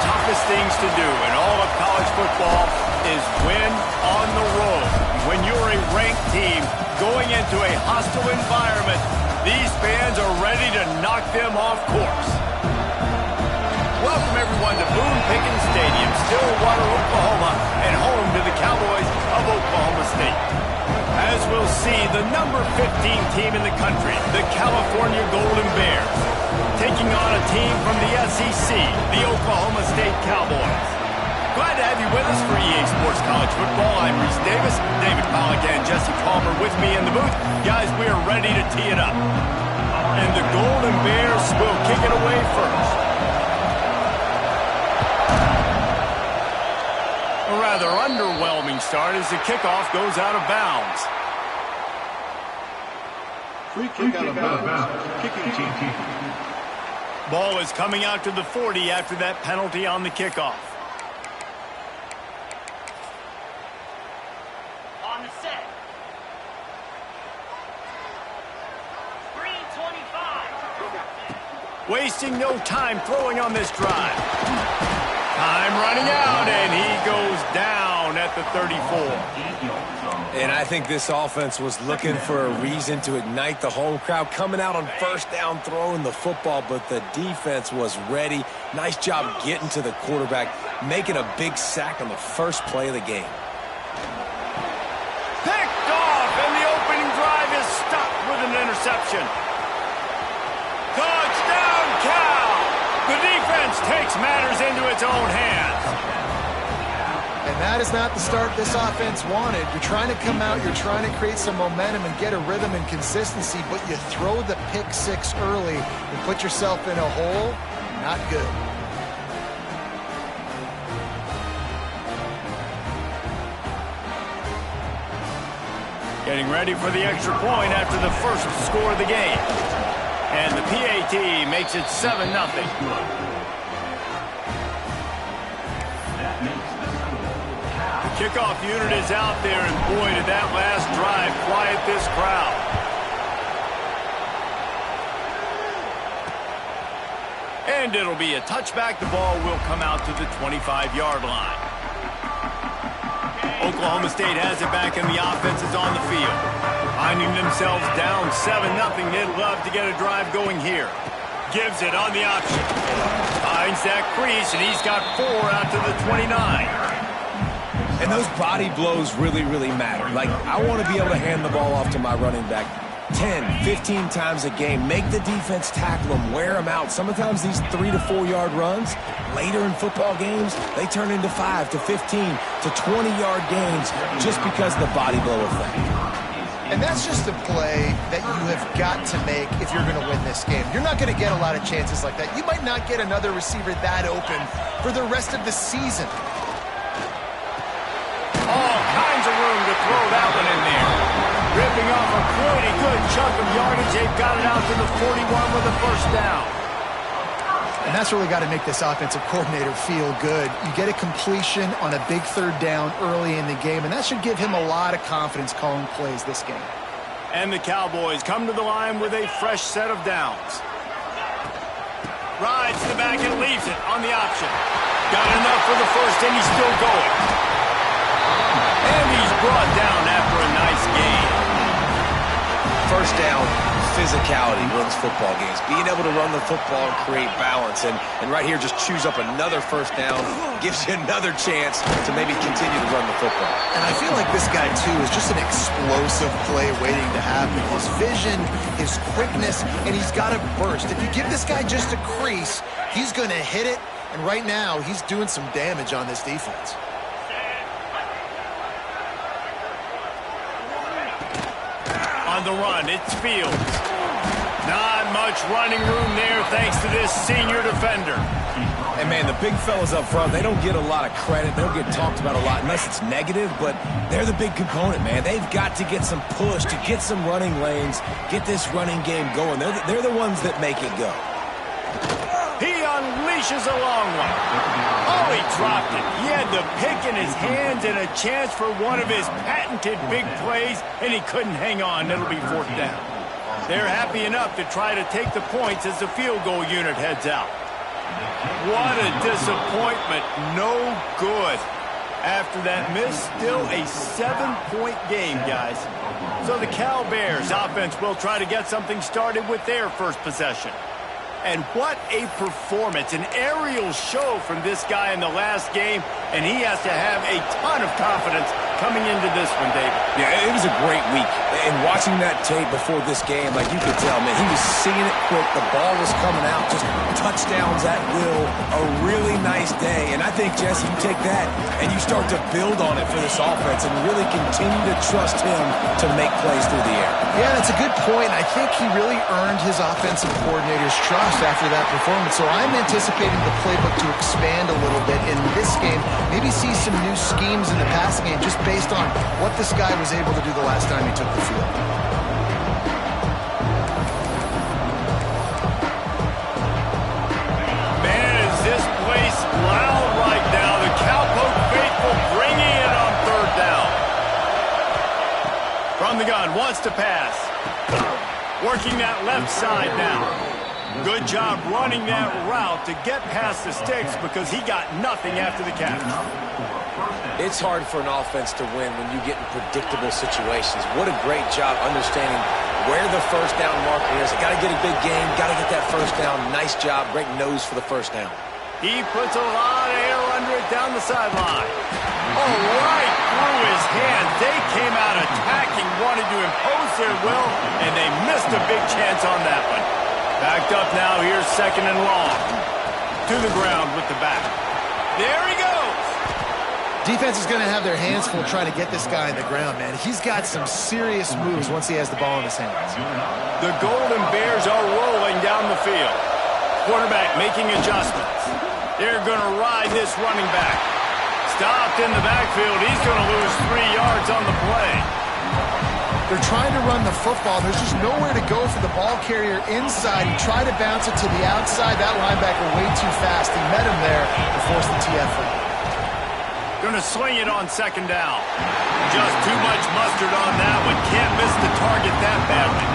toughest things to do in all of college football is win on the road. When you're a ranked team going into a hostile environment, these fans are ready to knock them off course. Welcome, everyone, to Boone Pickens Stadium, Stillwater, Oklahoma, and home to the Cowboys of Oklahoma State. As we'll see, the number 15 team in the country, the California Golden Bears, taking on a team from the SEC, the Oklahoma State Cowboys. Glad to have you with us for EA Sports College Football. I'm Reese Davis, David Pollack, and Jesse Palmer with me in the booth. Guys, we are ready to tee it up. And the Golden Bears will kick it away first. A rather underwhelming start as the kickoff goes out of bounds. Free kick out of bounds. Kicking team. Ball is coming out to the 40 after that penalty on the kickoff. On the set. 3:25. Wasting no time throwing on this drive. Time running out, and he goes down at the 34. And I think this offense was looking for a reason to ignite the home crowd, coming out on first down, throwing the football, but the defense was ready. Nice job getting to the quarterback, making a big sack on the first play of the game. Picked off, and the opening drive is stopped with an interception. Touchdown, Cal! The defense takes matters into its own hands. And that is not the start this offense wanted. You're trying to come out, you're trying to create some momentum and get a rhythm and consistency, but you throw the pick six early and put yourself in a hole. Not good. Getting ready for the extra point after the first score of the game. And the PAT makes it 7-0. Kickoff unit is out there, and boy, did that last drive quiet this crowd. And it'll be a touchback. The ball will come out to the 25-yard line. Oklahoma State has it back, and the offense is on the field. Finding themselves down 7-0, they'd love to get a drive going here. Gives it on the option. Finds that crease, and he's got 4 out to the 29. And those body blows really, really matter. Like, I want to be able to hand the ball off to my running back 10, 15 times a game. Make the defense tackle them, wear them out. Sometimes these 3 to 4 yard runs, later in football games, they turn into 5 to 15 to 20 yard gains just because of the body blow effect. And that's just a play that you have got to make if you're going to win this game. You're not going to get a lot of chances like that. You might not get another receiver that open for the rest of the season. All kinds of room to throw that one in there. Ripping off a pretty good chunk of yardage. They've got it out to the 41 with a first down. And that's really got to make this offensive coordinator feel good. You get a completion on a big third down early in the game, and that should give him a lot of confidence calling plays this game. And the Cowboys come to the line with a fresh set of downs. Rides to the back and leaves it on the option. Got enough for the first, and he's still going. And he's brought down after a nice gain. First down, physicality wins football games. Being able to run the football and create balance. And right here, just choose up another first down. Gives you another chance to maybe continue to run the football. And I feel like this guy, too, is just an explosive play waiting to happen. His vision, his quickness, and he's got to burst. If you give this guy just a crease, he's going to hit it. And right now, he's doing some damage on this defense. On the run, it's Fields. Not much running room there thanks to this senior defender. And, man, the big fellas up front, they don't get a lot of credit. They don't get talked about a lot unless it's negative, but they're the big component, man. They've got to get some push, to get some running lanes, get this running game going. They're the ones that make it go. He unleashes a long one. Oh, he dropped it. He had the pick in his hands and a chance for one of his patented big plays, and he couldn't hang on. It'll be 4th down. They're happy enough to try to take the points as the field goal unit heads out. What a disappointment. No good. After that miss, still a 7-point game, guys. So the Cal Bears offense will try to get something started with their first possession. And what a performance, an aerial show from this guy in the last game, and he has to have a ton of confidence coming into this one, David. Yeah, it was a great week. And watching that tape before this game, like you could tell, man, he was seeing it quick. The ball was coming out, just touchdowns at will. A really nice day. And I think, Jesse, you take that and you start to build on it for this offense and really continue to trust him to make plays through the air. Yeah, that's a good point. I think he really earned his offensive coordinator's trust after that performance. So I'm anticipating the playbook to expand a little bit in this game. Maybe see some new schemes in the passing game just based on what this guy was able to do the last time he took the field. Man, is this place loud right now. The Cowpoke faithful bringing it on third down. From the gun, wants to pass. Working that left side now. Good job running that route to get past the sticks because he got nothing after the catch. It's hard for an offense to win when you get in predictable situations. What a great job understanding where the first down marker is. Got to get a big game, got to get that first down. Nice job, great nose for the first down. He puts a lot of air under it down the sideline. Oh, right through his hands. They came out attacking, wanted to impose their will, and they missed a big chance on that one. Backed up now, here's second and long. To the ground with the back. There he goes. Defense is going to have their hands full trying to get this guy on the ground, man. He's got some serious moves once he has the ball in his hands. The Golden Bears are rolling down the field. Quarterback making adjustments. They're going to ride this running back. Stopped in the backfield. He's going to lose 3 yards on the play. They're trying to run the football. There's just nowhere to go for the ball carrier inside. He tried to bounce it to the outside. That linebacker way too fast. He met him there to force the TFL. Going to swing it on second down. Just too much mustard on that one. Can't miss the target that badly.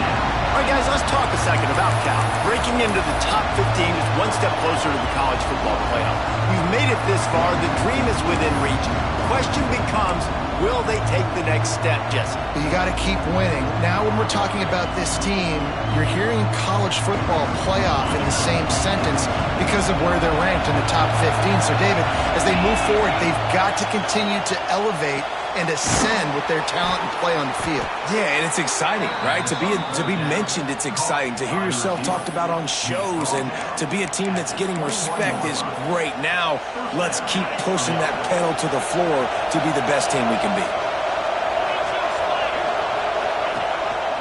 All right, guys, let's talk a second about Cal. Breaking into the top 15 is one step closer to the college football playoff. You've made it this far. The dream is within reach. The question becomes, will they take the next step, Jesse? You got to keep winning. Now when we're talking about this team, you're hearing college football playoff in the same sentence because of where they're ranked in the top 15. So, David, as they move forward, they've got to continue to elevate and ascend with their talent and play on the field. Yeah, and it's exciting, right? To be mentioned, it's exciting. To hear yourself talked about on shows and to be a team that's getting respect is great. Now, let's keep pushing that pedal to the floor to be the best team we can be.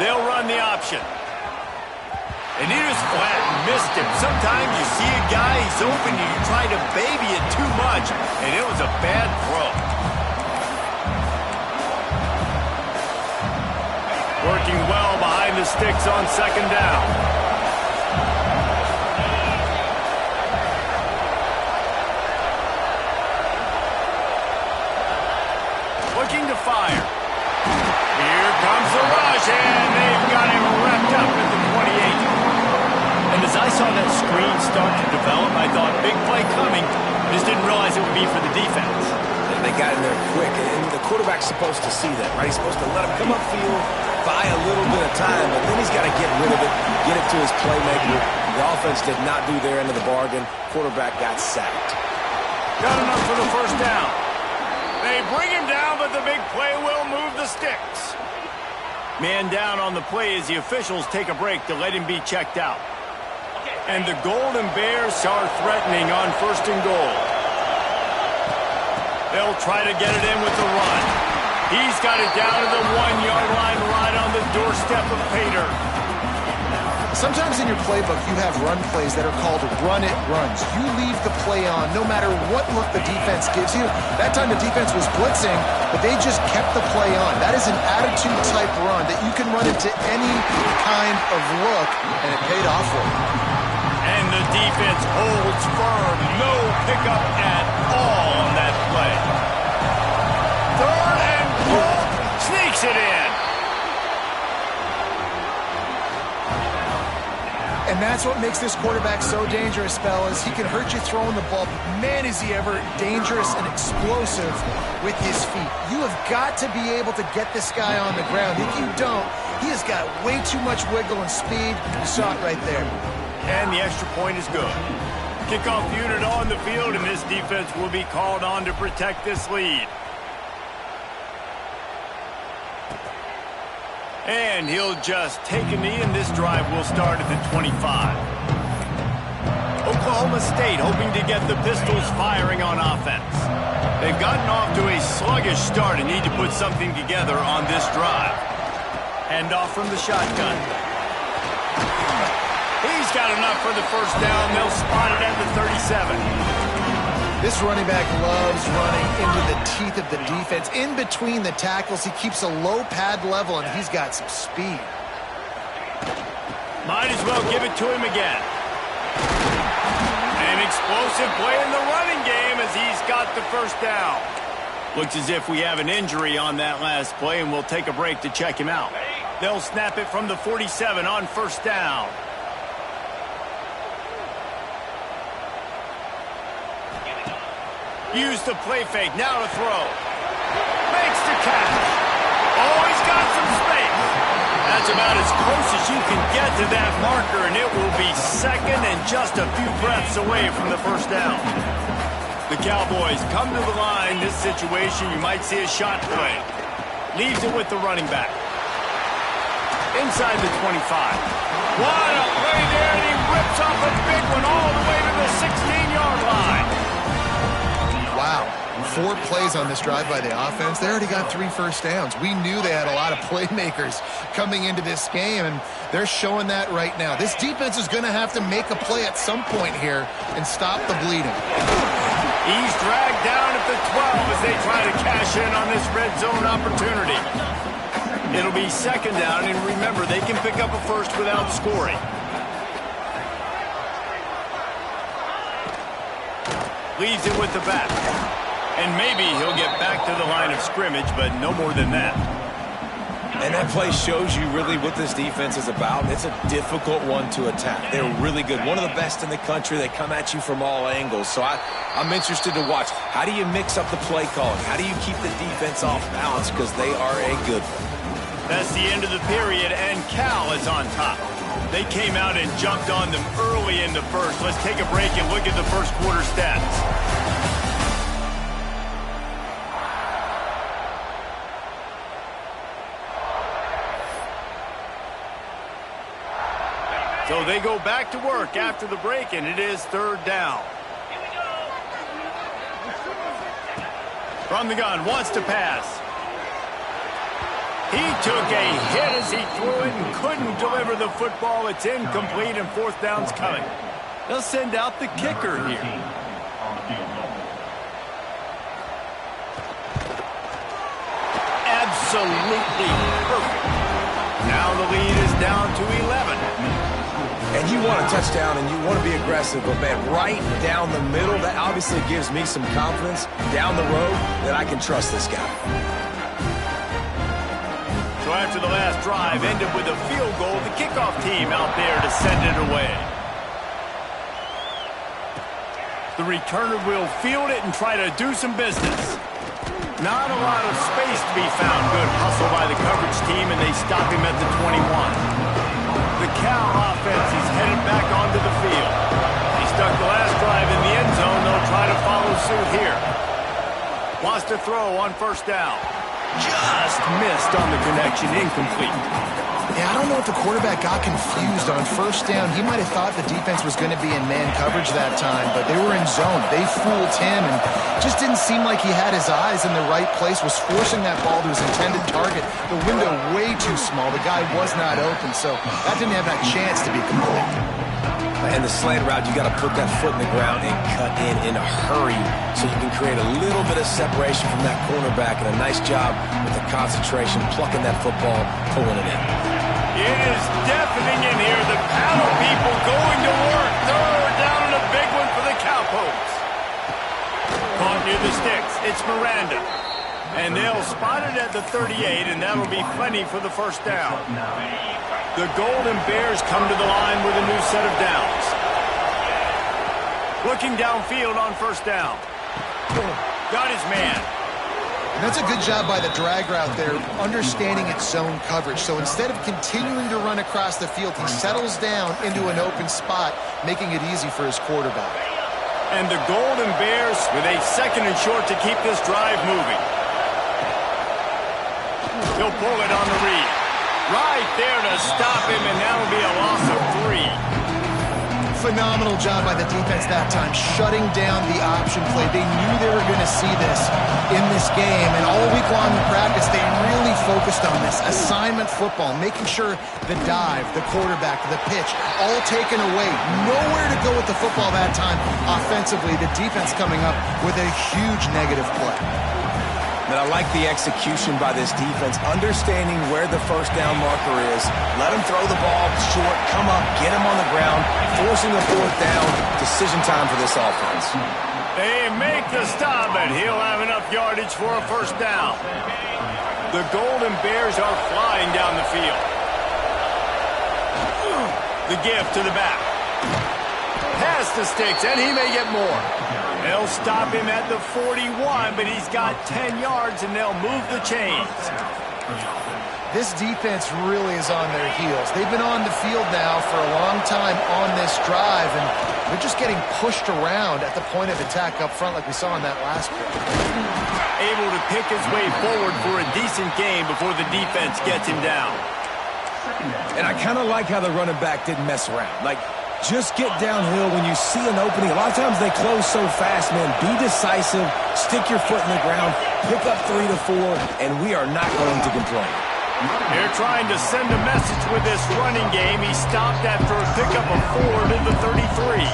They'll run the option. And he just flat missed him. Sometimes you see a guy, he's open, and you try to baby it too much, and it was a bad throw. Working well behind the sticks on second down. Looking to fire. Here comes the rush, and they've got him wrapped up at the 28. And as I saw that screen start to develop, I thought, big play coming. I just didn't realize it would be for the defense. And they got in there quick, and the quarterback's supposed to see that, right? He's supposed to let him come upfield, buy a little bit of time, but then he's got to get rid of it, get it to his playmaker. The offense did not do their end of the bargain. Quarterback got sacked. Got enough for the first down. They bring him down, but the big play will move the sticks. Man down on the play as the officials take a break to let him be checked out. And the Golden Bears are threatening on first and goal. They'll try to get it in with the run. He's got it down to the 1-yard line right on the doorstep of Pater. Sometimes in your playbook, you have run plays that are called run-it runs. You leave the play on no matter what look the defense gives you. That time the defense was blitzing, but they just kept the play on. That is an attitude-type run that you can run into any kind of look, and it paid off for you. And the defense holds firm. No pickup at all on that play. Third and goal. Sneaks it in. And that's that's what makes this quarterback so dangerous, fellas. He can hurt you throwing the ball, but man, is he ever dangerous and explosive with his feet. You have got to be able to get this guy on the ground. If you don't, he has got way too much wiggle and speed. You saw it right there. And the extra point is good. Kickoff unit on the field, and this defense will be called on to protect this lead. And he'll just take a knee, and this drive will start at the 25. Oklahoma State hoping to get the Pistols firing on offense. They've gotten off to a sluggish start and need to put something together on this drive. Handoff from the shotgun. He's got enough for the first down. They'll spot it at the 37. This running back loves running into the teeth of the defense. In between the tackles, he keeps a low pad level, and he's got some speed. Might as well give it to him again. An explosive play in the running game as he's got the first down. Looks as if we have an injury on that last play, and we'll take a break to check him out. They'll snap it from the 47 on first down. Use the play fake, now to throw. Makes the catch. Oh, he's got some space. That's about as close as you can get to that marker, and it will be second and just a few breaths away from the first down. The Cowboys come to the line. This situation, you might see a shot play. Leaves it with the running back. Inside the 25. What a play there, and he rips off a big one all the way to the 16-yard line. Wow, 4 plays on this drive by the offense. They already got 3 first downs. We knew they had a lot of playmakers coming into this game, and they're showing that right now. This defense is going to have to make a play at some point here and stop the bleeding. He's dragged down at the 12 as they try to cash in on this red zone opportunity. It'll be second down, and remember, they can pick up a first without scoring. Leaves it with the back. And maybe he'll get back to the line of scrimmage, but no more than that. And that play shows you really what this defense is about. It's a difficult one to attack. They're really good. One of the best in the country. They come at you from all angles. So I'm interested to watch. How do you mix up the play calling? How do you keep the defense off balance? Because they are a good one. That's the end of the period, and Cal is on top. They came out and jumped on them early in the first. Let's take a break and look at the first quarter stats. So they go back to work after the break, and it is third down. From the gun, wants to pass. He took a hit as he threw it and couldn't deliver the football. It's incomplete, and fourth down's coming. They'll send out the kicker here. Absolutely perfect. Now the lead is down to 11. And you want a touchdown and you want to be aggressive, but man, right down the middle, that obviously gives me some confidence down the road that I can trust this guy. So after the last drive ended with a field goal, the kickoff team out there to send it away. The returner will field it and try to do some business. Not a lot of space to be found. Good hustle by the coverage team, and they stop him at the 21. The Cal offense is headed back onto the field. He stuck the last drive in the end zone. They'll try to follow suit here. Wants to throw on first down. Just missed on the connection, incomplete. Yeah, I don't know if the quarterback got confused on first down. He might have thought the defense was going to be in man coverage that time, but they were in zone. They fooled him, and just didn't seem like he had his eyes in the right place, was forcing that ball to his intended target. The window way too small. The guy was not open, so that didn't have that chance to be complete. And the slant route, you got to put that foot in the ground and cut in a hurry so you can create a little bit of separation from that cornerback, and a nice job with the concentration, plucking that football, pulling it in. It is deafening in here. The panel people going to work. Third down and a big one for the Cowpokes. Caught near the sticks. It's Miranda. And they'll spot it at the 38, and that'll be plenty for the first down. The Golden Bears come to the line with a new set of downs. Looking downfield on first down. Got his man. And that's a good job by the drag route there, understanding its zone coverage. So instead of continuing to run across the field, he settles down into an open spot, making it easy for his quarterback. And the Golden Bears with a 2nd and short to keep this drive moving. He'll pull it on the read. Right there to stop him, and that'll be a loss of 3. Phenomenal job by the defense that time, shutting down the option play. They knew they were going to see this in this game, and all week long in practice, they really focused on this. Assignment football, making sure the dive, the quarterback, the pitch, all taken away. Nowhere to go with the football that time offensively. The defense coming up with a huge negative play. And I like the execution by this defense, understanding where the first down marker is. Let him throw the ball short, come up, get him on the ground, forcing a 4th down. Decision time for this offense. They make the stop, and he'll have enough yardage for a first down. The Golden Bears are flying down the field. The give to the back. Pass to Sticks, and he may get more. They'll stop him at the 41, but he's got 10 yards, and they'll move the chains. This defense really is on their heels. They've been on the field now for a long time on this drive, and they're just getting pushed around at the point of attack up front like we saw in that last play. Able to pick his way forward for a decent game before the defense gets him down. And I kind of like how the running back didn't mess around. Like, just get downhill when you see an opening. A lot of times they close so fast, man. Be decisive, stick your foot in the ground, pick up 3 to 4, and we are not going to complain. They're trying to send a message with this running game. He stopped after a pickup of 4 to the 33.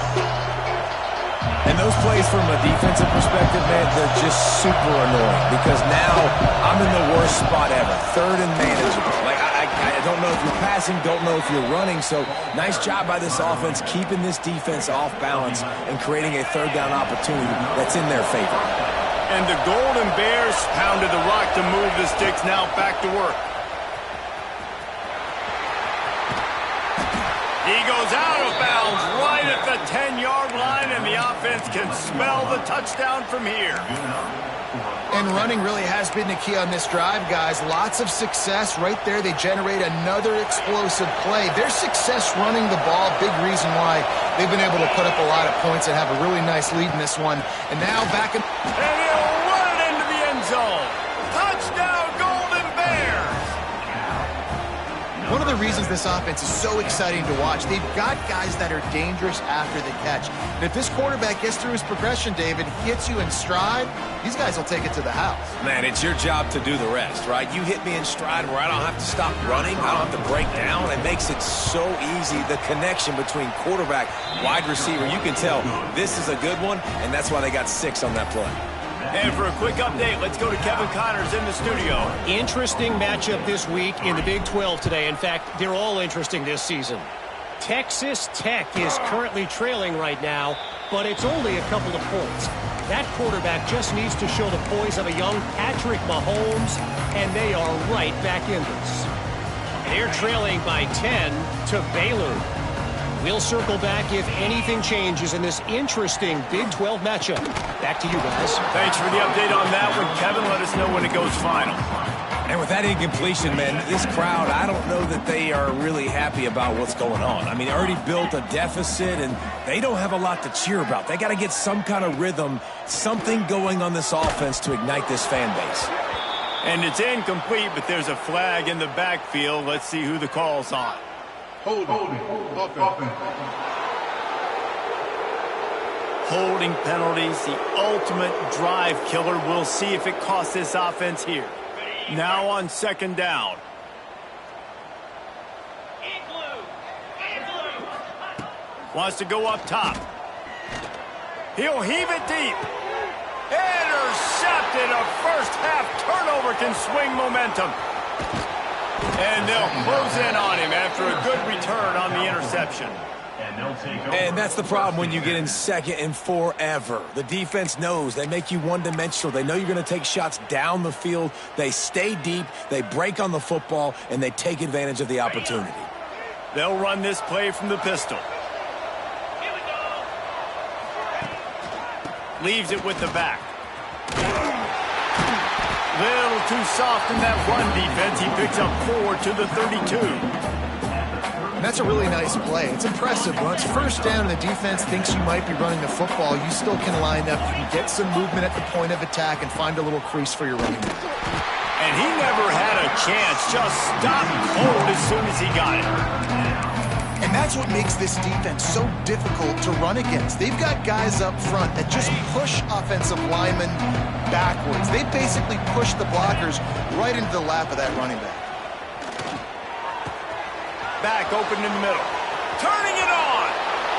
And those plays from a defensive perspective, man, they're just super annoying because now I'm in the worst spot ever. 3rd and manageable. Like, I don't know if you're passing, don't know if you're running. So nice job by this offense keeping this defense off balance and creating a 3rd down opportunity that's in their favor. And the Golden Bears pounded the rock to move the Sticks. Now back to work. He goes out of bounds right at the 10-yard line, and the offense can smell the touchdown from here. And running really has been the key on this drive, guys. Lots of success right there. They generate another explosive play. Their success running the ball, big reason why they've been able to put up a lot of points and have a really nice lead in this one. And now back in... And he'll run it into the end zone. Touchdown, Golden Bears! One of the reasons this offense is so exciting to watch, they've got guys that are dangerous after the catch. And if this quarterback gets through his progression, David, gets you in stride, these guys will take it to the house. Man, it's your job to do the rest, right? You hit me in stride where I don't have to stop running. I don't have to break down. It makes it so easy, the connection between quarterback, wide receiver. You can tell this is a good one, and that's why they got 6 on that play. And for a quick update, let's go to Kevin Connors in the studio. Interesting matchup this week in the Big 12 today. In fact, they're all interesting this season. Texas Tech is currently trailing right now, but it's only a couple of points. That quarterback just needs to show the poise of a young Patrick Mahomes, and they are right back in this. They're trailing by 10 to Baylor. We'll circle back if anything changes in this interesting Big 12 matchup. Back to you guys. Thanks for the update on that one, Kevin. Let us know when it goes final. And with that incompletion, man, this crowd, I don't know that they are really happy about what's going on. I mean, they already built a deficit, and they don't have a lot to cheer about. They got to get some kind of rhythm, something going on this offense to ignite this fan base. And it's incomplete, but there's a flag in the backfield. Let's see who the call's on. Holding penalties, the ultimate drive killer. We'll see if it costs this offense here. Now on 2nd down. Wants to go up top. He'll heave it deep. Intercepted. A first half turnover can swing momentum. And they'll close in on him after a good return on the interception. And that's the problem when you get in 2nd and forever. The defense knows. They make you one-dimensional. They know you're going to take shots down the field. They stay deep. They break on the football, and they take advantage of the opportunity. They'll run this play from the pistol. Leaves it with the back. Little too soft in that run defense. He picks up 4 to the 32. That's a really nice play. It's impressive. When it's first down and the defense thinks you might be running the football, you still can line up. You can get some movement at the point of attack and find a little crease for your running back. And he never had a chance. Just stopped cold as soon as he got it. And that's what makes this defense so difficult to run against. They've got guys up front that just push offensive linemen backwards. They basically push the blockers right into the lap of that running back. Back open in the middle. Turning it on.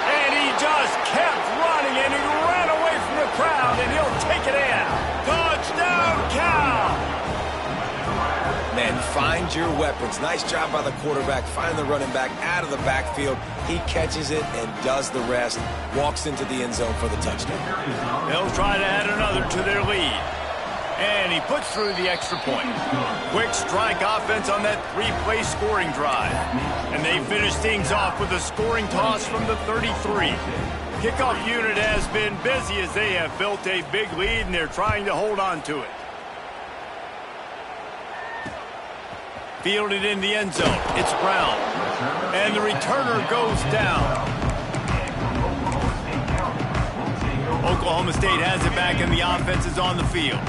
And he just kept running, and he ran away from the crowd, and he'll take it in. Touchdown, Cal! Man, find your weapons. Nice job by the quarterback. Find the running back out of the backfield. He catches it and does the rest. Walks into the end zone for the touchdown. They'll try to add another to their lead. And he puts through the extra point. Quick strike offense on that 3-play scoring drive. And they finish things off with a scoring toss from the 33. Kickoff unit has been busy as they have built a big lead, and they're trying to hold on to it. Fielded in the end zone. It's Brown. And the returner goes down. Oklahoma State has it back, and the offense is on the field.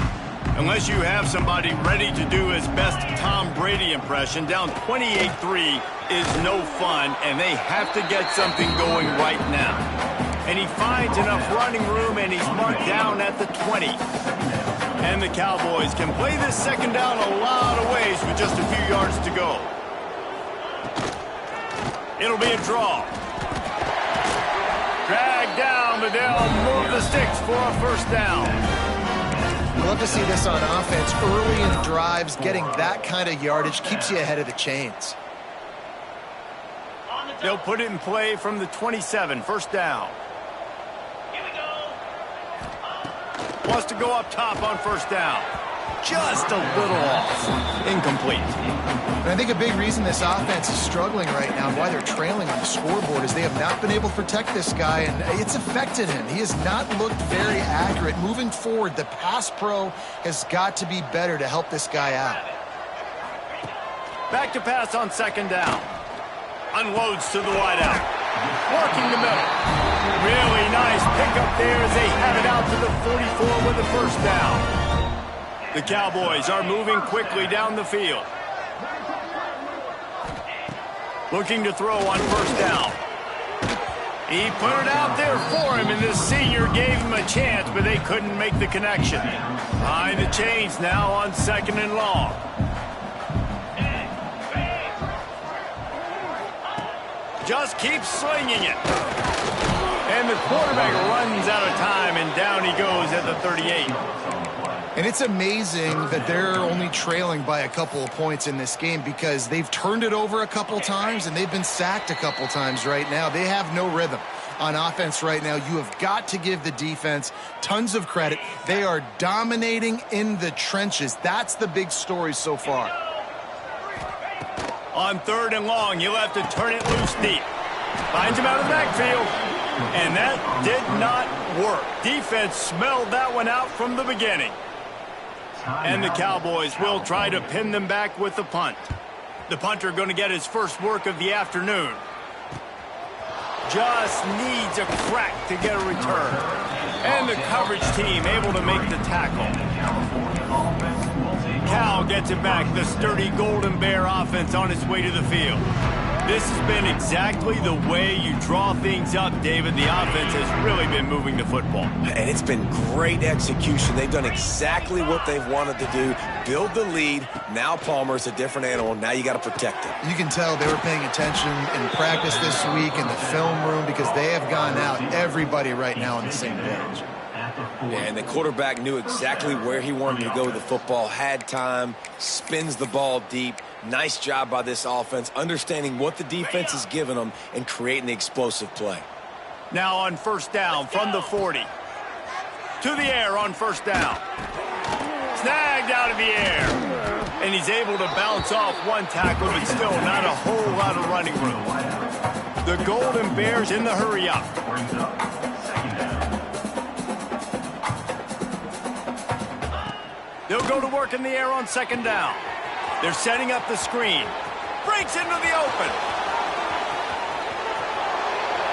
Unless you have somebody ready to do his best Tom Brady impression, down 28-3 is no fun, and they have to get something going right now. And he finds enough running room, and he's marked down at the 20. And the Cowboys can play this second down a lot of ways with just a few yards to go. It'll be a draw. Dragged down, but they'll move the sticks for a first down. I love to see this on offense. Early in drives, getting that kind of yardage keeps you ahead of the chains. They'll put it in play from the 27, first down. Wants to go up top on first down. Just a little off. Incomplete. And I think a big reason this offense is struggling right now and why they're trailing on the scoreboard is they have not been able to protect this guy, and it's affected him. He has not looked very accurate. Moving forward, the pass pro has got to be better to help this guy out. Back to pass on second down. Unloads to the wideout. Working the middle. Really nice pickup there as they have it out to the 44 with the first down. The Cowboys are moving quickly down the field. Looking to throw on first down. He put it out there for him, and this senior gave him a chance, but they couldn't make the connection. Behind the chains now on second and long. Just keeps slinging it. And the quarterback runs out of time, and down he goes at the 38. And it's amazing that they're only trailing by a couple of points in this game because they've turned it over a couple times and they've been sacked a couple times right now. They have no rhythm on offense right now. You have got to give the defense tons of credit. They are dominating in the trenches. That's the big story so far. On third and long, he'll have to turn it loose deep. Finds him out of the backfield. And that did not work. Defense smelled that one out from the beginning. And the Cowboys will try to pin them back with the punt. The punter going to get his first work of the afternoon. Just needs a crack to get a return. And the coverage team able to make the tackle. Cal gets it back. The sturdy Golden Bear offense on its way to the field. This has been exactly the way you draw things up, David. The offense has really been moving the football. And it's been great execution. They've done exactly what they've wanted to do. Build the lead. Now Palmer's a different animal. Now you got to protect it. You can tell they were paying attention in practice this week in the film room because they have gone out. Everybody right now on the same page. Yeah, and the quarterback knew exactly where he wanted to go with the football, had time, spins the ball deep. Nice job by this offense, understanding what the defense is giving them and creating the explosive play. Now on first down from the 40. To the air on first down. Snagged out of the air. And he's able to bounce off one tackle, but still not a whole lot of running room. The Golden Bears in the hurry up. They'll go to work in the air on second down. They're setting up the screen. Breaks into the open.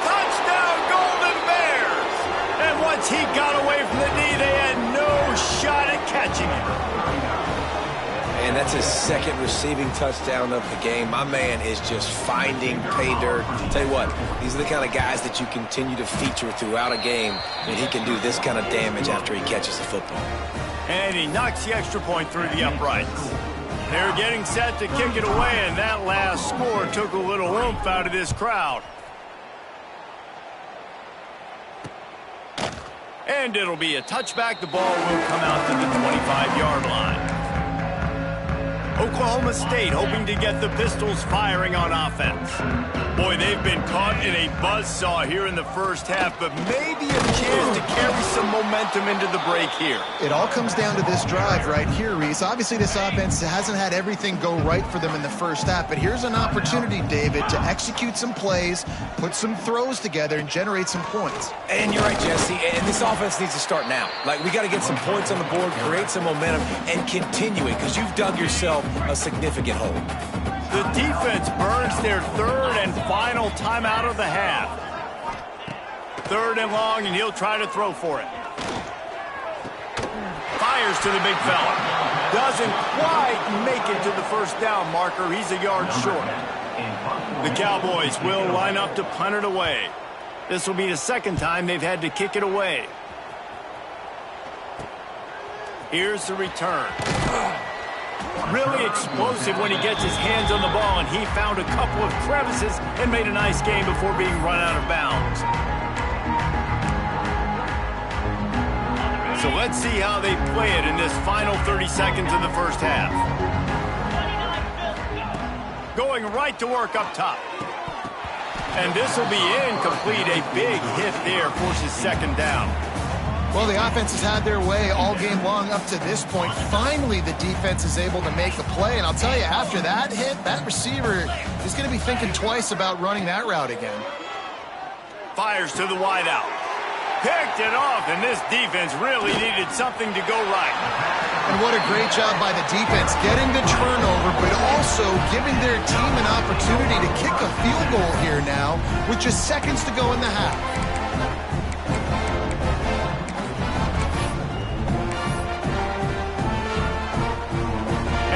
Touchdown, Golden Bears! And once he got away from the knee, they had no shot at catching it. And that's his second receiving touchdown of the game. My man is just finding pay dirt. Tell you what, these are the kind of guys that you continue to feature throughout a game, and he can do this kind of damage after he catches the football. And he knocks the extra point through the uprights. They're getting set to kick it away, and that last score took a little oomph out of this crowd. And it'll be a touchback. The ball will come out to the 25-yard line. Oklahoma State hoping to get the Pistols firing on offense. Boy, they've been caught in a buzzsaw here in the first half, but maybe a chance to carry some momentum into the break here. It all comes down to this drive right here, Reese. Obviously, this offense hasn't had everything go right for them in the first half, but here's an opportunity, David, to execute some plays, put some throws together, and generate some points. And you're right, Jesse, and this offense needs to start now. Like, we got to get some points on the board, create some momentum, and continue it, because you've dug yourself a significant hole. The defense burns their third and final timeout of the half. Third and long, and he'll try to throw for it. Fires to the big fella. Doesn't quite make it to the first down marker. He's a yard short. The Cowboys will line up to punt it away. This will be the second time they've had to kick it away. Here's the return. Really explosive when he gets his hands on the ball, and he found a couple of crevices and made a nice game before being run out of bounds. So let's see how they play it in this final 30 seconds of the first half. Going right to work up top. And this will be incomplete. A big hit there forces second down. Well, the offense has had their way all game long up to this point. Finally, the defense is able to make a play. And I'll tell you, after that hit, that receiver is going to be thinking twice about running that route again. Fires to the wideout. Picked it off, and this defense really needed something to go right. And what a great job by the defense, getting the turnover, but also giving their team an opportunity to kick a field goal here now with just seconds to go in the half.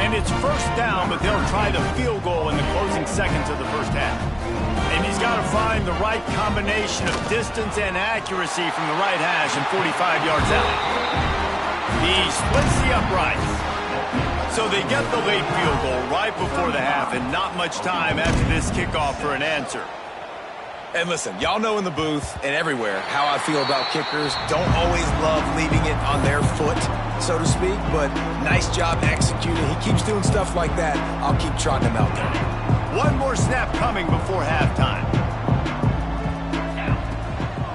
And it's first down, but they'll try the field goal in the closing seconds of the first half. And he's got to find the right combination of distance and accuracy from the right hash and 45 yards out. He splits the uprights. So they get the late field goal right before the half, and not much time after this kickoff for an answer. And listen, y'all know in the booth and everywhere how I feel about kickers. Don't always love leaving it on their foot, so to speak, but nice job executing. He keeps doing stuff like that. I'll keep trotting him out there. One more snap coming before halftime.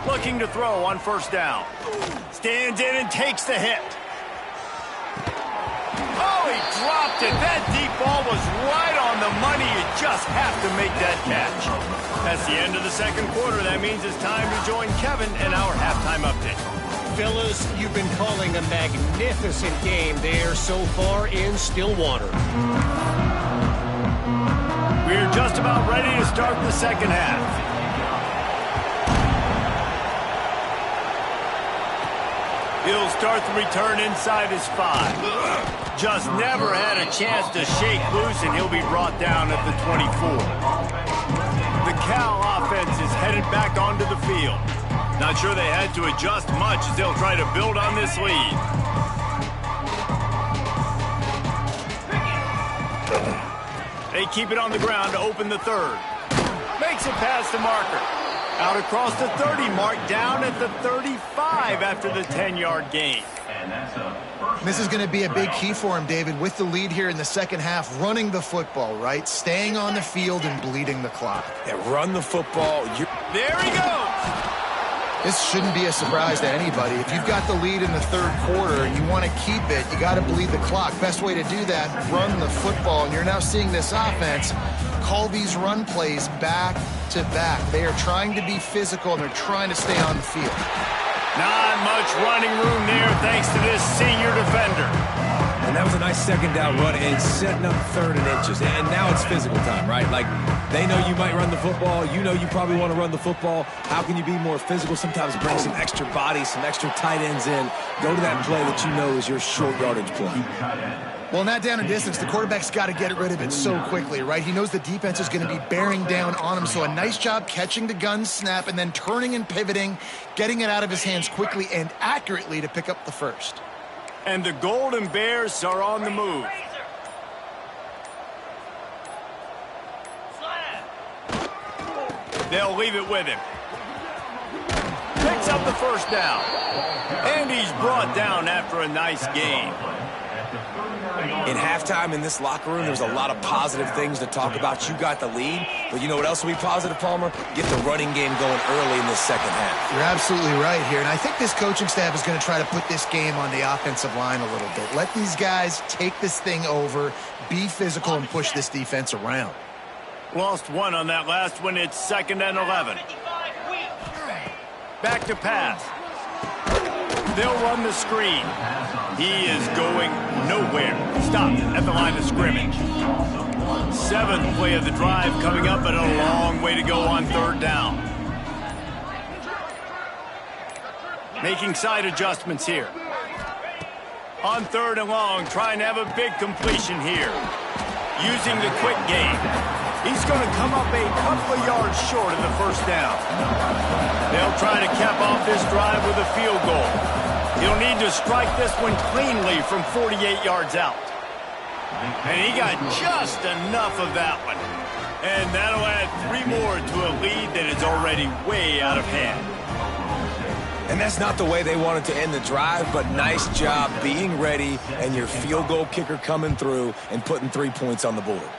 Looking to throw on first down. Stands in and takes the hit. Oh, he dropped it. That deep ball was right on the money. You just have to make that catch. That's the end of the second quarter. That means it's time to join Kevin in our halftime update. Fellas, you've been calling a magnificent game there so far in Stillwater. We're just about ready to start the second half. He'll start the return inside his 5. Just never had a chance to shake loose, and he'll be brought down at the 24. The Cal offense is headed back onto the field. Not sure they had to adjust much as they'll try to build on this lead. They keep it on the ground to open the third. Makes it past the marker. Out across the 30 mark, down at the 35 after the 10-yard gain. This is going to be a big key for him, David, with the lead here in the second half, running the football, right? Staying on the field and bleeding the clock. Yeah, run the football. There he goes. This shouldn't be a surprise to anybody. If you've got the lead in the third quarter and you want to keep it, you got to bleed the clock. Best way to do that, run the football. And you're now seeing this offense call these run plays back to back. They are trying to be physical, and they're trying to stay on the field. Not much running room there thanks to this senior defender. And that was a nice second down run and setting up 3rd and inches. And now it's physical time, right? Like, they know you might run the football. You know you probably want to run the football. How can you be more physical? Sometimes bring some extra bodies, some extra tight ends in. Go to that play that you know is your short yardage play. Well, in that down and distance, the quarterback's got to get rid of it so quickly, right? He knows the defense is going to be bearing down on him. So a nice job catching the gun snap and then turning and pivoting, getting it out of his hands quickly and accurately to pick up the first. And the Golden Bears are on the move. They'll leave it with him. Picks up the first down. And he's brought down after a nice gain. In halftime in this locker room, there's a lot of positive things to talk about. You got the lead, but you know what else will be positive, Palmer? Get the running game going early in the second half. You're absolutely right here, and I think this coaching staff is going to try to put this game on the offensive line a little bit. Let these guys take this thing over, be physical, and push this defense around. Lost one on that last one. It's 2nd and 11. Back to pass. They'll run the screen. He is going nowhere. Stopped at the line of scrimmage. 7th play of the drive coming up, but a long way to go on 3rd down. Making side adjustments here. On 3rd and long, trying to have a big completion here. Using the quick game. He's going to come up a couple of yards short of the first down. They'll try to cap off this drive with a field goal. He'll need to strike this one cleanly from 48 yards out. And he got just enough of that one. And that'll add 3 more to a lead that is already way out of hand. And that's not the way they wanted to end the drive, but nice job being ready and your field goal kicker coming through and putting 3 points on the board.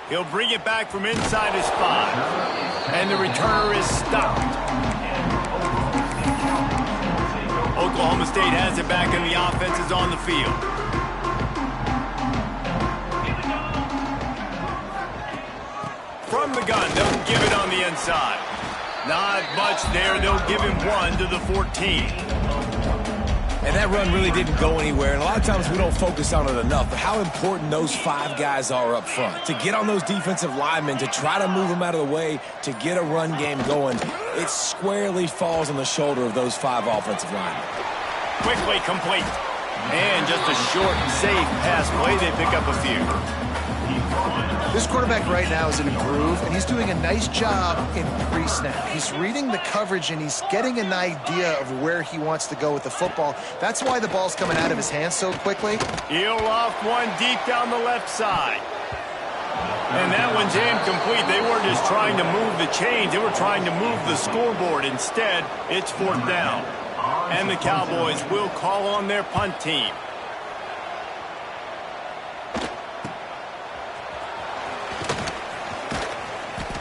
He'll bring it back from inside his 5. And the returner is stopped. Oklahoma State has it back and the offense is on the field. From the gun, they'll give it on the inside. Not much there. They'll give him 1 to the 14. And that run really didn't go anywhere. And a lot of times we don't focus on it enough. But how important those 5 guys are up front. To get on those defensive linemen, to try to move them out of the way, to get a run game going, it squarely falls on the shoulder of those 5 offensive linemen. Quickly complete. And just a short, safe pass play. They pick up a few. This quarterback right now is in a groove, and he's doing a nice job in pre-snap. He's reading the coverage, and he's getting an idea of where he wants to go with the football. That's why the ball's coming out of his hands so quickly. He'll loft one deep down the left side. And that one's incomplete. They weren't just trying to move the chains. They were trying to move the scoreboard. Instead, it's 4th down. And the Cowboys will call on their punt team.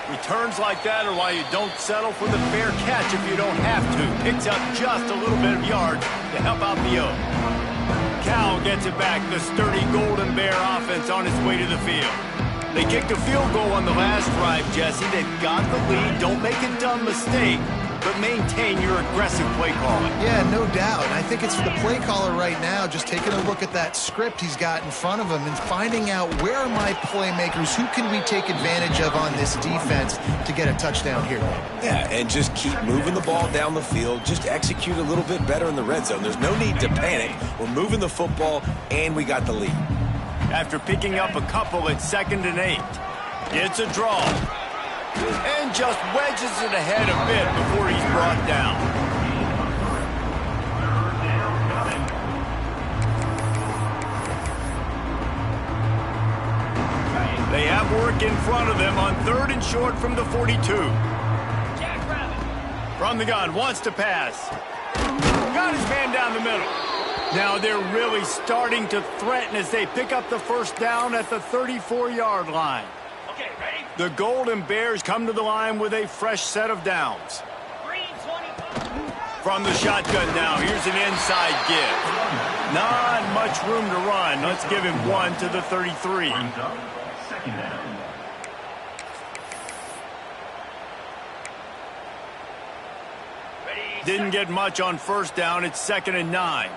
Returns like that are why you don't settle for the fair catch if you don't have to. Picks up just a little bit of yards to help out the O. Cal gets it back. The sturdy Golden Bear offense on its way to the field. They kicked a field goal on the last drive, Jesse. They've got the lead. Don't make a dumb mistake, but maintain your aggressive play calling. Yeah, no doubt. And I think it's for the play caller right now just taking a look at that script he's got in front of him and finding out where are my playmakers, who can we take advantage of on this defense to get a touchdown here. Yeah, and just keep moving the ball down the field. Just execute a little bit better in the red zone. There's no need to panic. We're moving the football, and we got the lead. After picking up a couple at 2nd and 8. It's a draw. And just wedges it ahead a bit before he's brought down. They have work in front of them on 3rd and short from the 42. From the gun, wants to pass. Got his man down the middle. Now they're really starting to threaten as they pick up the first down at the 34-yard line. The Golden Bears come to the line with a fresh set of downs. From the shotgun now, here's an inside give. Not much room to run. Let's give him 1 to the 33. Second down. Didn't get much on first down. It's 2nd and 9.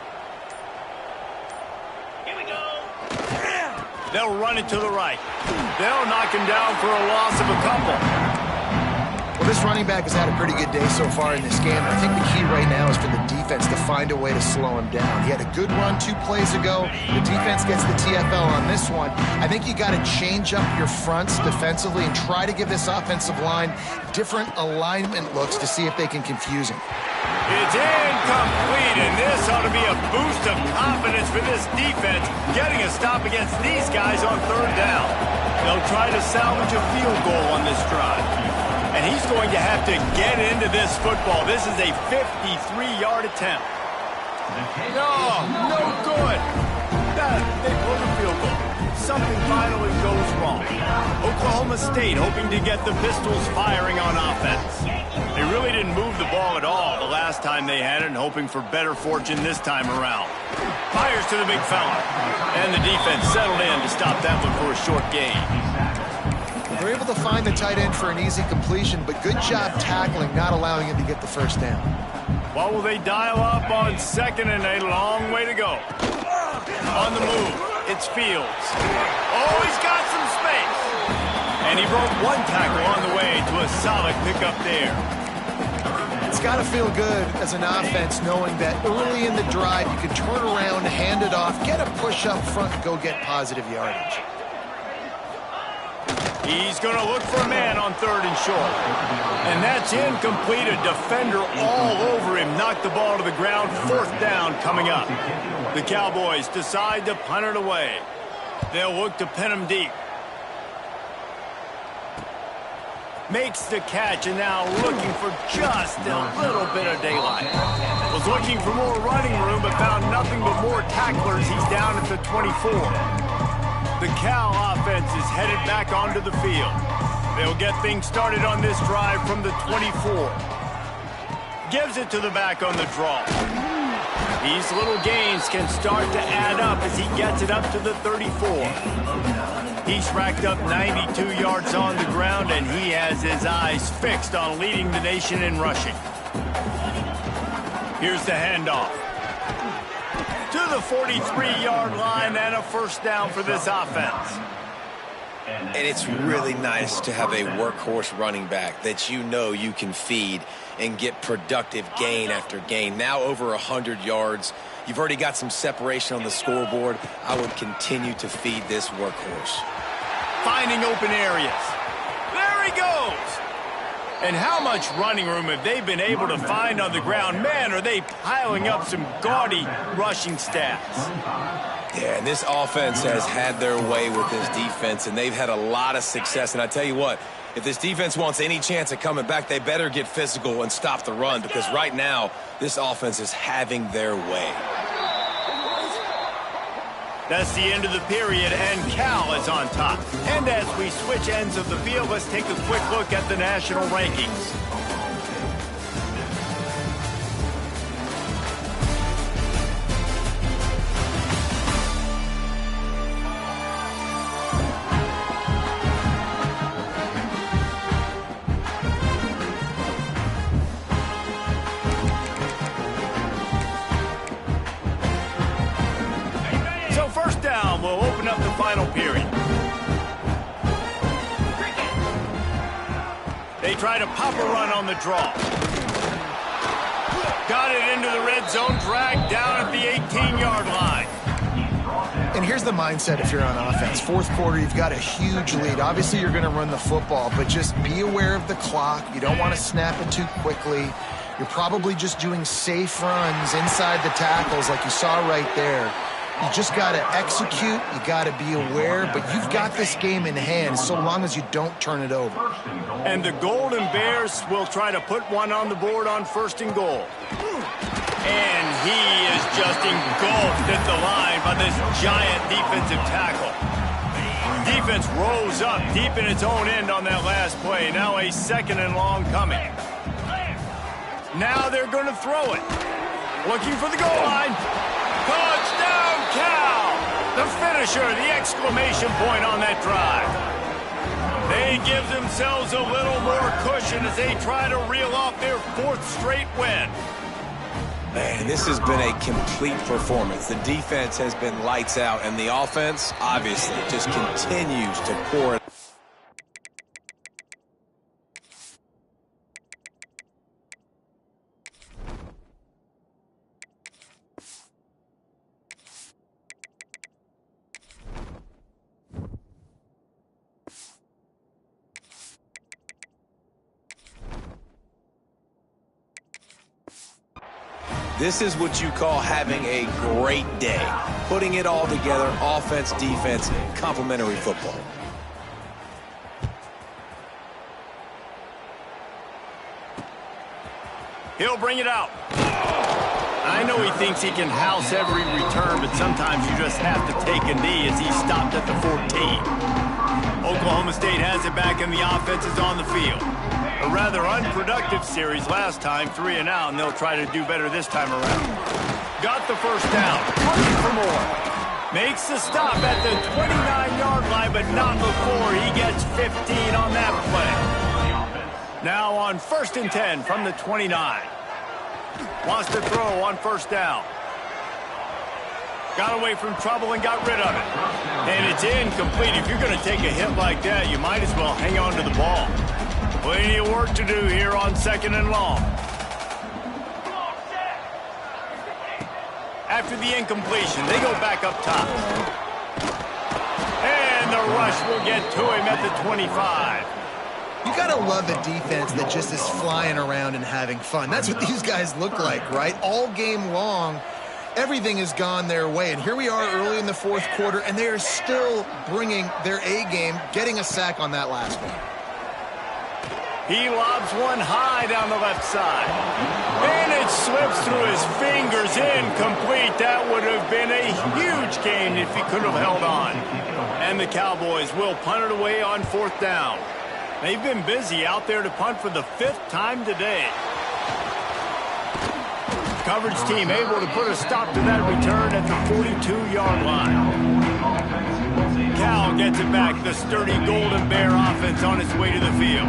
Here we go. They'll run it to the right. They'll knock him down for a loss of a couple. Well, this running back has had a pretty good day so far in this game. I think the key right now is for the defense to find a way to slow him down. He had a good run 2 plays ago. The defense gets the TFL on this one. I think you got to change up your fronts defensively and try to give this offensive line different alignment looks to see if they can confuse him. It's incomplete, and this ought to be a boost of confidence for this defense, getting a stop against these guys on 3rd down. They'll try to salvage a field goal on this drive. And he's going to have to get into this football. This is a 53-yard attempt. No good. They blow the field goal. Something finally goes wrong. Oklahoma State hoping to get the Pistols firing on offense. They really didn't move the ball at all the last time they had it, and hoping for better fortune this time around. Fires to the big fella. And the defense settled in to stop that one for a short gain. They're able to find the tight end for an easy completion, but good job tackling, not allowing him to get the first down. What will they dial up on 2nd and 8? Long way to go. On the move, it's Fields. Oh, he's got some space. And he broke 1 tackle on the way to a solid pickup there. It's got to feel good as an offense knowing that early in the drive you can turn around, hand it off, get a push up front, and go get positive yardage. He's going to look for a man on 3rd and short. And that's incomplete. A defender all over him. Knocked the ball to the ground. 4th down coming up. The Cowboys decide to punt it away. They'll look to pin him deep. Makes the catch, and now looking for just a little bit of daylight. Was looking for more running room, but found nothing but more tacklers. He's down at the 24. The Cal offense is headed back onto the field. They'll get things started on this drive from the 24. Gives it to the back on the draw. These little gains can start to add up as he gets it up to the 34. He's racked up 92 yards on the ground, and he has his eyes fixed on leading the nation in rushing. Here's the handoff. To the 43-yard line, and a 1st down for this offense. And it's really nice to have a workhorse running back that you know you can feed and get productive gain after gain. Now over 100 yards. You've already got some separation on the scoreboard. I would continue to feed this workhorse. Finding open areas. There he goes. And how much running room have they been able to find on the ground? Man, are they piling up some gaudy rushing stats. Yeah, and this offense has had their way with this defense, and they've had a lot of success. And I tell you what, if this defense wants any chance of coming back, they better get physical and stop the run, because right now, this offense is having their way. That's the end of the period, and Cal is on top. And as we switch ends of the field, let's take a quick look at the national rankings. We'll open up the final period. They try to pop a run on the draw. Got it into the red zone, dragged down at the 18-yard line. And here's the mindset if you're on offense. 4th quarter, you've got a huge lead. Obviously, you're going to run the football, but just be aware of the clock. You don't want to snap it too quickly. You're probably just doing safe runs inside the tackles like you saw right there. You just got to execute, you got to be aware, but you've got this game in hand so long as you don't turn it over. And the Golden Bears will try to put one on the board on 1st and goal. And he is just engulfed at the line by this giant defensive tackle. Defense rose up deep in its own end on that last play. Now a 2nd and long coming. Now they're going to throw it. Looking for the goal line. Touchdown, Cal! The finisher, the exclamation point on that drive. They give themselves a little more cushion as they try to reel off their 4th straight win. Man, this has been a complete performance. The defense has been lights out, and the offense, obviously, just continues to pour it. This is what you call having a great day. Putting it all together, offense, defense, complementary football. He'll bring it out. I know he thinks he can house every return, but sometimes you just have to take a knee as he stopped at the 14. Oklahoma State has it back and the offense is on the field. A rather unproductive series last time, 3 and out, and they'll try to do better this time around. Got the first down, looking for more. Makes the stop at the 29-yard line, but not before he gets 15 on that play. Now on 1st and 10 from the 29. Wants to throw on 1st down. Got away from trouble and got rid of it. And it's incomplete. If you're going to take a hit like that, you might as well hang on to the ball. Plenty of work to do here on 2nd and long. After the incompletion, they go back up top. And the rush will get to him at the 25. You gotta love a defense that just is flying around and having fun. That's what these guys look like, right? All game long, everything has gone their way. And here we are early in the 4th quarter, and they are still bringing their A game, getting a sack on that last one. He lobs one high down the left side. And it slips through his fingers, incomplete. That would have been a huge gain if he could have held on. And the Cowboys will punt it away on 4th down. They've been busy out there to punt for the 5th time today. Coverage team able to put a stop to that return at the 42-yard line. Cal gets it back. The sturdy Golden Bear offense on its way to the field.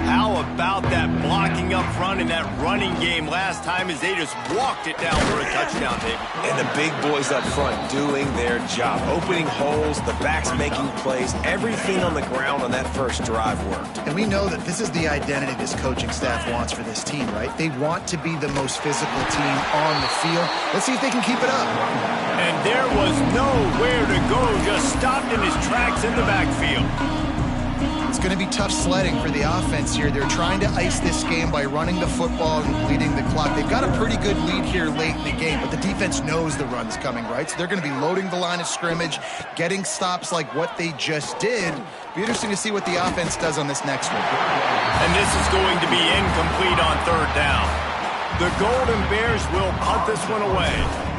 How about that blocking up front in that running game last time as they just walked it down for a touchdown, David? And the big boys up front doing their job. Opening holes, the backs making plays. Everything on the ground on that first drive worked. And we know that this is the identity this coaching staff wants for this team, right? They want to be the most physical team on the field. Let's see if they can keep it up. And there was nowhere to go, just stopped in his tracks in the backfield. It's going to be tough sledding for the offense here. They're trying to ice this game by running the football and bleeding the clock. They've got a pretty good lead here late in the game, but the defense knows the run's coming, right? So they're going to be loading the line of scrimmage, getting stops like what they just did. Be interesting to see what the offense does on this next one. And this is going to be incomplete on 3rd down. The Golden Bears will punt this one away.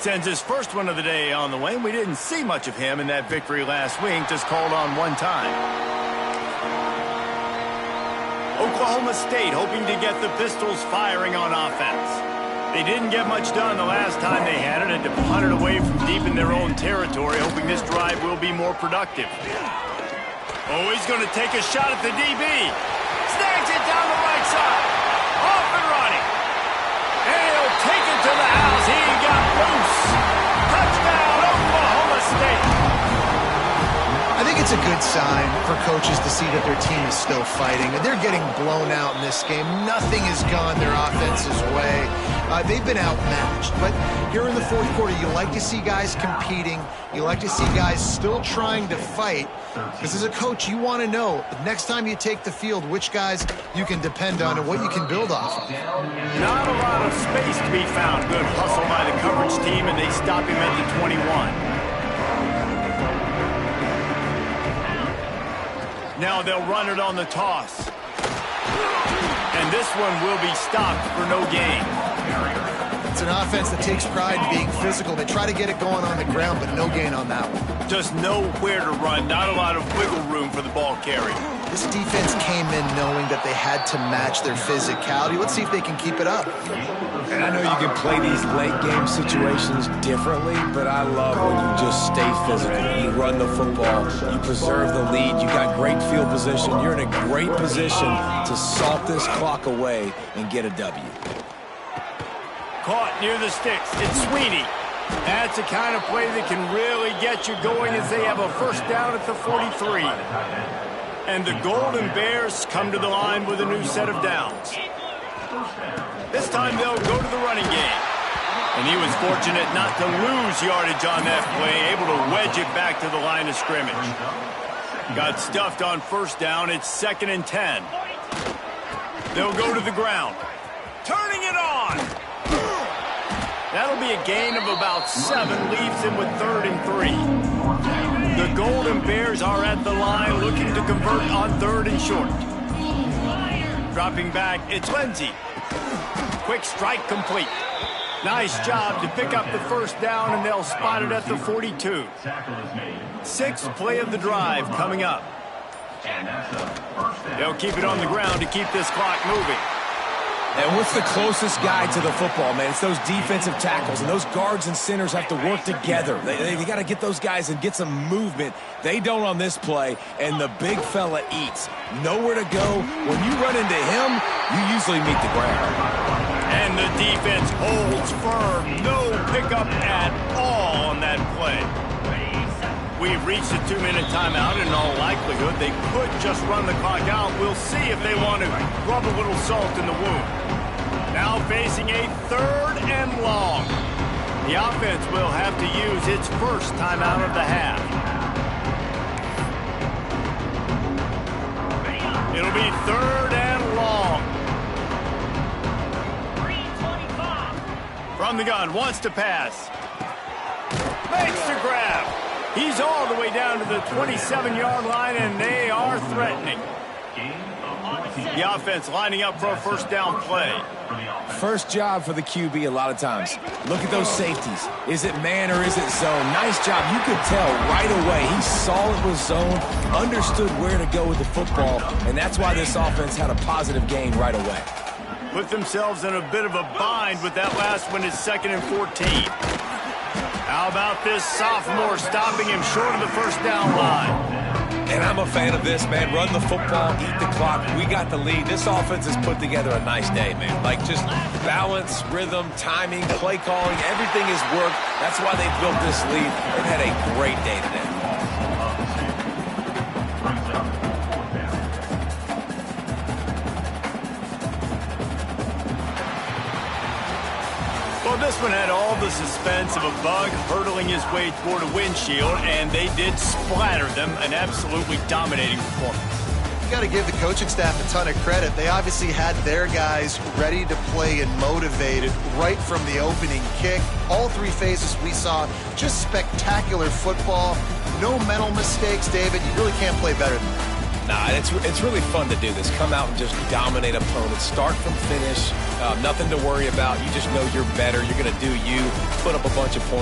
Sends his first one of the day on the way. We didn't see much of him in that victory last week, just called on one time. Oklahoma State hoping to get the Pistols firing on offense. They didn't get much done the last time they had it, and to punt it away from deep in their own territory, hoping this drive will be more productive. Oh, he's going to take a shot at the DB. Snags it down the right side. Off and running. And he'll take it to the house. He got loose. Touchdown, Oklahoma State. I think it's a good sign for coaches to see that their team is still fighting. And they're getting blown out in this game. Nothing has gone their offense's way. They've been outmatched. But here in the 4th quarter, you like to see guys competing. You like to see guys still trying to fight. Because as a coach, you want to know the next time you take the field, which guys you can depend on and what you can build off of. Not a lot of space to be found. Good hustle by the coverage team, and they stop him at the 21. Now they'll run it on the toss. And this one will be stopped for no gain. It's an offense that takes pride in being physical. They try to get it going on the ground, but no gain on that one. Just nowhere to run, not a lot of wiggle room for the ball carrier. This defense came in knowing that they had to match their physicality. Let's see if they can keep it up. And I know you can play these late game situations differently, but I love when you just stay physical. You run the football, you preserve the lead, you got great field position. You're in a great position to salt this clock away and get a W. Caught near the sticks. It's Sweeney. That's the kind of play that can really get you going as they have a first down at the 43. And the Golden Bears come to the line with a new set of downs. This time they'll go to the running game. And he was fortunate not to lose yardage on that play, able to wedge it back to the line of scrimmage. Got stuffed on first down. It's 2nd and 10. They'll go to the ground. Turning it on. That'll be a gain of about 7, leaves him with 3rd and 3. The Golden Bears are at the line looking to convert on 3rd and short. Dropping back, it's Lindsey. Quick strike complete. Nice job to pick up the first down, and they'll spot it at the 42. 6th play of the drive coming up. They'll keep it on the ground to keep this clock moving. And what's the closest guy to the football, man? It's those defensive tackles, and those guards and centers have to work together. They got to get those guys and get some movement. They don't on this play, and the big fella eats. Nowhere to go. When you run into him, you usually meet the ground. And the defense holds firm. No pickup at all on that play. We've reached a 2-minute timeout. In all likelihood, they could just run the clock out. We'll see if they want to rub a little salt in the wound. Now facing a 3rd and long. The offense will have to use its first timeout of the half. It'll be 3rd and long. From the gun, wants to pass. Makes the grab. He's all the way down to the 27-yard line, and they are threatening. The offense lining up for a first down play. First job for the QB a lot of times. Look at those safeties. Is it man or is it zone? Nice job. You could tell right away. He saw it was zone, understood where to go with the football, and that's why this offense had a positive gain right away. Put themselves in a bit of a bind with that last one. Is 2nd and 14. How about this sophomore stopping him short of the first down line? And I'm a fan of this, man. Run the football, eat the clock. We got the lead. This offense has put together a nice day, man. Like just balance, rhythm, timing, play calling, everything has worked. That's why they built this lead. They've had a great day today. Well, this one had all the suspense of a bug hurtling his way toward a windshield, and they did splatter them. An absolutely dominating performance. You got to give the coaching staff a ton of credit. They obviously had their guys ready to play and motivated right from the opening kick. All 3 phases we saw, just spectacular football. No mental mistakes, David. You really can't play better than that. Nah, it's really fun to do this. Come out and just dominate opponents. Start from finish. Nothing to worry about. You just know you're better. You're going to do you. Put up a bunch of points.